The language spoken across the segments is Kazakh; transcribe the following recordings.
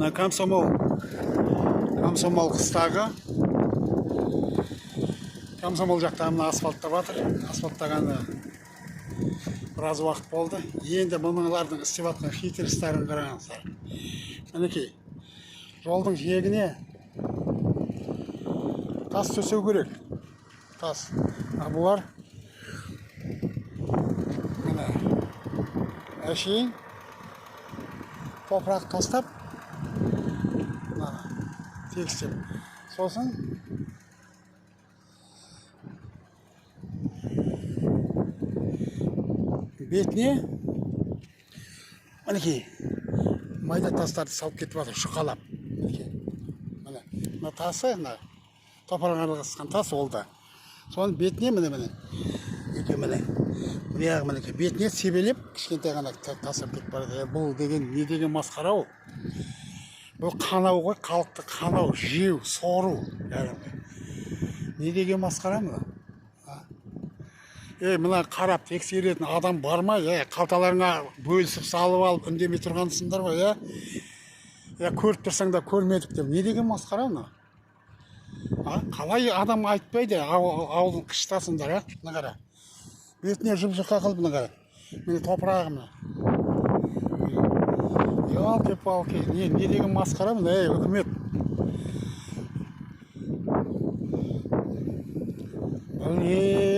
мына комсомол қыстағы комсомол жақта мына асфальттап жатыр. Асфальттағаны біраз уақыт болды. Енді мыналардың істеп жатқан хитростарын қараңыздар. Мінекей, жолдың жиегіне тас төсеу керек. Тас. Бұлар міне әшейін топырақ тастап тегістеп. Сосын бетіне мінекей майда тастарды салып кетіп жатыр, шұқалап. Мына тасы, топырақ араласқан тас ол да. Соның бетіне міне бетіне себелеп кішкентай ғана тасып кетіп барады. Бұл деген не деген масқара ол? Бұл қанау ғой, халықты қанау, жеу, сору. Не деген масқара мына? Мына қарап тексеретін адам бар ма? Қалталарыңа бөлісіп салып алып үндемей тұрғансыңдар ба? Көріп тұрсаң да көрмедік деп. Не деген масқара мына? Қалай адам айтпайды ауылдың қыштасыңдар? Мына қара. Бетіне жұп-жұқа қылып мына қара. Міне топырағым. Ялки-палки. Не деген масқара мына? Үкімет.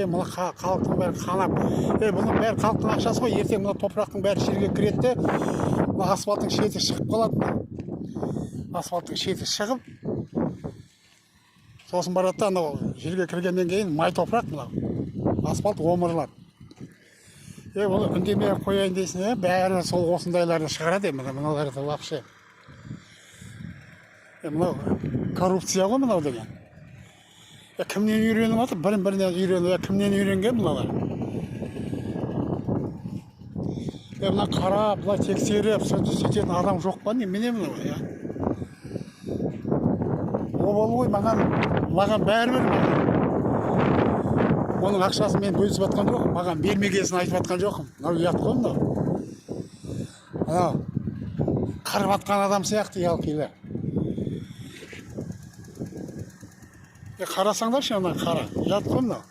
Мұны халықтың бәрі қанап. Бұның бәрі халықтың ақшасы ғой. Ертең мұны топырақтың бәрі жерге кіреді. Мұны асфальттың шеті шығып қалады. Асфальттың шеті шығып, сосын барады, анау жерге кіргеннен кейін май топырақ мынау. Асфальт омырылады. Оны үндемей қояйын дейсің, бәрі сол осындайларды шығарады. Мыналарды вообще. Мынау коррупция ғой мынау деген. Кімнен үйреніп жатыр? Бірін-бірінен үйреніп, кімнен үйренген мыналар? Мына қарап, бұлай тексеріп, сөйтетін адам жоқ па? Міне мынау, Ол ғой, маған бәрібір. Оның ақшасын мен бөлісіп жатқан жоқпын, маған бермегесін айтып жатқан жоқпын. Мынау ұят қой мынау. Қырып жатқан адам сияқты ялқилы. Қарасаңдаршы, қара, ұят қой мынау.